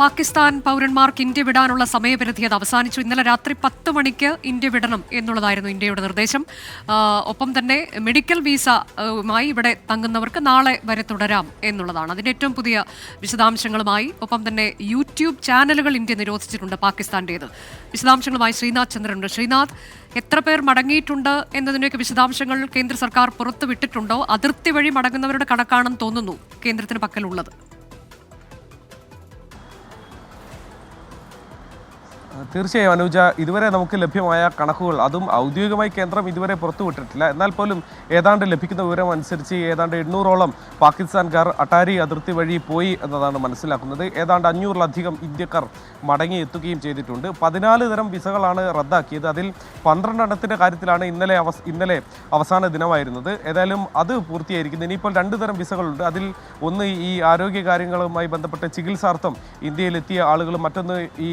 പാകിസ്ഥാൻ പൗരന്മാർക്ക് ഇന്ത്യ വിടാനുള്ള സമയപരിധി അത് അവസാനിച്ചു. ഇന്നലെ രാത്രി 10 മണിക്ക് ഇന്ത്യ വിടണം എന്നുള്ളതായിരുന്നു ഇന്ത്യയുടെ നിർദ്ദേശം. ഒപ്പം തന്നെ മെഡിക്കൽ വിസയുമായി ഇവിടെ തങ്ങുന്നവർക്ക് നാളെ വരെ തുടരാം എന്നുള്ളതാണ്. അതിൻ്റെ ഏറ്റവും പുതിയ വിശദാംശങ്ങളുമായി ഒപ്പം തന്നെ യൂട്യൂബ് ചാനലുകൾ ഇന്ത്യ നിരോധിച്ചിട്ടുണ്ട് പാകിസ്ഥാൻ്റേത്. വിശദാംശങ്ങളുമായി ശ്രീനാഥ് ചന്ദ്രനുണ്ട്. ശ്രീനാഥ്, എത്ര പേർ മടങ്ങിയിട്ടുണ്ട് എന്നതിൻ്റെയൊക്കെ വിശദാംശങ്ങൾ കേന്ദ്ര സർക്കാർ പുറത്തുവിട്ടിട്ടുണ്ടോ? അതിർത്തി വഴി മടങ്ങുന്നവരുടെ കണക്കാണെന്ന് തോന്നുന്നു കേന്ദ്രത്തിന് പക്കലുള്ളത്. തീർച്ചയായും അനുജ, ഇതുവരെ നമുക്ക് ലഭ്യമായ കണക്കുകൾ അതും ഔദ്യോഗികമായി കേന്ദ്രം ഇതുവരെ പുറത്തുവിട്ടിട്ടില്ല. എന്നാൽ പോലും ഏതാണ്ട് ലഭിക്കുന്ന വിവരം അനുസരിച്ച് ഏതാണ്ട് 800ഓളം പാകിസ്ഥാൻകാർ അട്ടാരി അതിർത്തി വഴി പോയി എന്നതാണ് മനസ്സിലാക്കുന്നത്. ഏതാണ്ട് 500-ലധികം ഇന്ത്യക്കാർ മടങ്ങിയെത്തുകയും ചെയ്തിട്ടുണ്ട്. 14 തരം വിസകളാണ് റദ്ദാക്കിയത്. അതിൽ 12 എണ്ണത്തിൻ്റെ കാര്യത്തിലാണ് ഇന്നലെ അവസാന ദിനമായിരുന്നത്. ഏതായാലും അത് പൂർത്തിയായിരിക്കുന്നു. ഇനിയിപ്പോൾ 2 തരം വിസകളുണ്ട്. അതിൽ ഒന്ന് ഈ ആരോഗ്യ കാര്യങ്ങളുമായി ബന്ധപ്പെട്ട ചികിത്സാർത്ഥം ഇന്ത്യയിലെത്തിയ ആളുകളും മറ്റൊന്ന് ഈ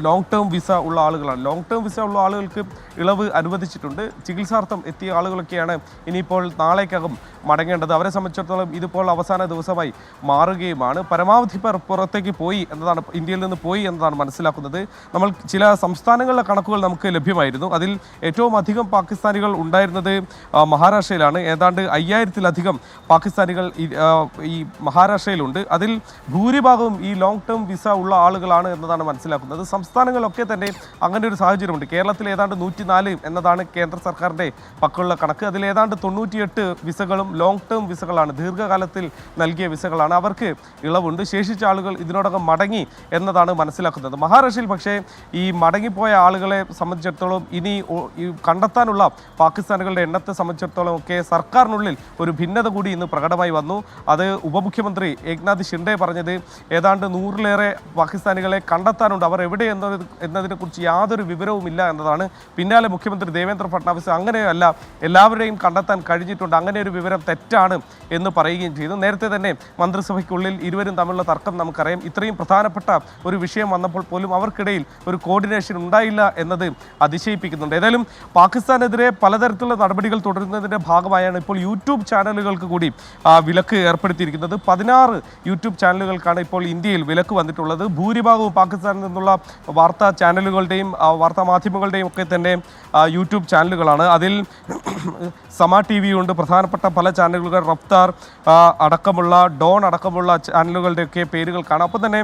ലോങ് ടേം വിസ ഉള്ള ആളുകളാണ്. ലോങ് ടേം വിസ ഉള്ള ആളുകൾക്ക് ഇളവ് അനുവദിച്ചിട്ടുണ്ട്. ചികിത്സാർത്ഥം എത്തിയ ആളുകളൊക്കെയാണ് ഇനിയിപ്പോൾ നാളേക്കകം മടങ്ങേണ്ടത്. അവരെ സംബന്ധിച്ചിടത്തോളം ഇതിപ്പോൾ അവസാന ദിവസമായി മാറുകയുമാണ്. പരമാവധി പേർ പുറത്തേക്ക് പോയി എന്നതാണ്, ഇന്ത്യയിൽ നിന്ന് പോയി എന്നതാണ് മനസ്സിലാക്കുന്നത്. നമ്മൾ ചില സംസ്ഥാനങ്ങളിലെ കണക്കുകൾ നമുക്ക് ലഭ്യമായിരുന്നു. അതിൽ ഏറ്റവും അധികം പാകിസ്ഥാനികൾ ഉണ്ടായിരുന്നത് മഹാരാഷ്ട്രയിലാണ്. ഏതാണ്ട് 5000-ലധികം പാകിസ്ഥാനികൾ ഈ മഹാരാഷ്ട്രയിലുണ്ട്. അതിൽ ഭൂരിഭാഗവും ഈ ലോങ് ടേം വിസ ഉള്ള ആളുകളാണ് എന്നതാണ് മനസ്സിലാക്കുന്നത്. സംസ്ഥാനങ്ങളൊക്കെ തന്നെ അങ്ങനെ ഒരു സാഹചര്യമുണ്ട്. കേരളത്തിൽ ഏതാണ്ട് 104 എന്നതാണ് കേന്ദ്ര സർക്കാരിൻ്റെ പക്കലുള്ള കണക്ക്. അതിൽ ഏതാണ്ട് 98 വിസകളും ലോങ് ടേം വിസകളാണ്, ദീർഘകാലത്തിൽ നൽകിയ വിസകളാണ്. അവർക്ക് ഇളവുണ്ട്. ശേഷിച്ച ആളുകൾ ഇതിനോടകം മടങ്ങി എന്നതാണ് മനസ്സിലാക്കുന്നത്. മഹാരാഷ്ട്രയിൽ പക്ഷേ ഈ മടങ്ങിപ്പോയ ആളുകളെ സംബന്ധിച്ചിടത്തോളം ഇനി കണ്ടെത്താനുള്ള പാകിസ്ഥാനികളുടെ എണ്ണത്തെ സംബന്ധിച്ചിടത്തോളം ഒക്കെ സർക്കാരിനുള്ളിൽ ഒരു ഭിന്നത കൂടി ഇന്ന് പ്രകടമായി വന്നു. അത് ഉപമുഖ്യമന്ത്രി ഏക്നാഥ് ഷിൻഡെ പറഞ്ഞത് ഏതാണ്ട് 100-ലേറെ പാകിസ്ഥാനികളെ കണ്ടെത്താനുണ്ട്, അവർ എവിടെ എന്നതിനെക്കുറിച്ച് യാതൊരു വിവരവുമില്ല എന്നതാണ്. പിന്നാലെ മുഖ്യമന്ത്രി ദേവേന്ദ്ര ഫട്നാവിസ് അങ്ങനെയല്ല, എല്ലാവരെയും കണ്ടെത്താൻ കഴിഞ്ഞിട്ടുണ്ട്, അങ്ങനെ ഒരു വിവരം തെറ്റാണ് എന്ന് പറയുകയും ചെയ്തു. നേരത്തെ തന്നെ മന്ത്രിസഭയ്ക്കുള്ളിൽ ഇരുവരും തമ്മിലുള്ള തർക്കം നമുക്കറിയാം. ഇത്രയും പ്രധാനപ്പെട്ട ഒരു വിഷയം വന്നപ്പോൾ പോലും അവർക്കിടയിൽ ഒരു കോർഡിനേഷൻ ഉണ്ടായില്ല എന്നത് അതിശയിപ്പിക്കുന്നുണ്ട്. ഏതായാലും പാകിസ്ഥാനെതിരെ പലതരത്തിലുള്ള നടപടികൾ തുടരുന്നതിൻ്റെ ഭാഗമായാണ് ഇപ്പോൾ യൂട്യൂബ് ചാനലുകൾക്ക് കൂടി വിലക്ക് ഏർപ്പെടുത്തിയിരിക്കുന്നത്. 16 യൂട്യൂബ് ചാനലുകൾക്കാണ് ഇപ്പോൾ ഇന്ത്യയിൽ വിലക്ക് വന്നിട്ടുള്ളത്. ഭൂരിഭാഗവും പാകിസ്ഥാനിൽ നിന്നുള്ള വാർത്താ ചാനലുകളുടെയും വാർത്താ മാധ്യമങ്ങളുടെയും ഒക്കെ തന്നെ യൂട്യൂബ് ചാനലുകളാണ്. അതിൽ സമ TV ഉണ്ട്, പ്രധാനപ്പെട്ട പല ചാനലുകൾ, റഫ്താർ അടക്കമുള്ള, ഡോൺ അടക്കമുള്ള ചാനലുകളുടെയൊക്കെ പേരുകൾ കാണാം. അപ്പം തന്നെ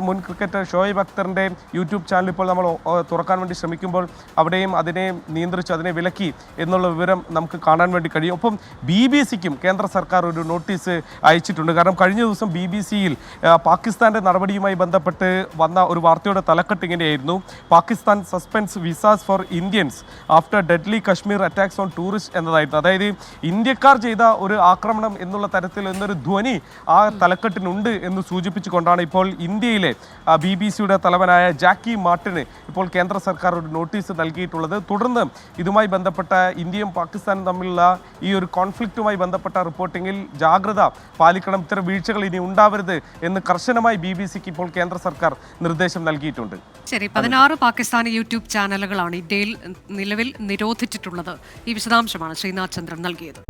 മുൻ ക്രിക്കറ്റർ ഷോയിബ് അക്തറിൻ്റെ യൂട്യൂബ് ചാനൽ ഇപ്പോൾ നമ്മൾ തുറക്കാൻ വേണ്ടി ശ്രമിക്കുമ്പോൾ അവിടെയും അതിനെ നിയന്ത്രിച്ചു, അതിനെ വിലക്കി എന്നുള്ള വിവരം നമുക്ക് കാണാൻ വേണ്ടി കഴിയും. ഒപ്പം BBC-ക്കും കേന്ദ്ര സർക്കാർ ഒരു നോട്ടീസ് അയച്ചിട്ടുണ്ട്. കാരണം കഴിഞ്ഞ ദിവസം BBC-യിൽ പാകിസ്ഥാൻ്റെ നടപടിയുമായി ബന്ധപ്പെട്ട് വന്ന ഒരു വാർത്തയുടെ തലക്കെട്ട് ഇങ്ങനെയായിരുന്നു: Pakistan suspense visas for Indians after deadly Kashmir attacks on tourist എന്നതായിരുന്നു. അതായത് ഇന്ത്യക്കാർ ചെയ്ത ഒരു ആക്രമണം എന്നുള്ള തരത്തിൽ എന്നൊരു ധ്വനി ആ തലക്കെട്ടിനുണ്ട് എന്ന് സൂചിപ്പിച്ചുകൊണ്ടാണ് ഇപ്പോൾ ഇന്ത്യയിലെ BBC-യുടെ തലവനായ ജാക്കി മാർട്ടിന് ഇപ്പോൾ കേന്ദ്ര സർക്കാർ ഒരു നോട്ടീസ് നൽകിയിട്ടുള്ളത്. തുടർന്ന് ഇതുമായി ബന്ധപ്പെട്ട ഇന്ത്യയും പാകിസ്ഥാനും തമ്മിലുള്ള ഈ ഒരു കോൺഫ്ലിക്റ്റുമായി ബന്ധപ്പെട്ട റിപ്പോർട്ടിങ്ങിൽ ജാഗ്രത പാലിക്കണം, ഇത്തരം വീഴ്ചകൾ ഇനി ഉണ്ടാവരുത് എന്ന് കർശനമായി BBC-ക്ക് ഇപ്പോൾ കേന്ദ്ര സർക്കാർ നിർദ്ദേശം നൽകിയിട്ടുണ്ട്. ശരി, 16 പാകിസ്ഥാനി യൂട്യൂബ് ചാനലുകളാണ് ഇന്ത്യയിൽ നിലവിൽ നിരോധിച്ചിട്ടുള്ളത്. ഈ വിശദാംശമാണ് ശ്രീനാഥ് ചന്ദ്രൻ നൽകിയത്.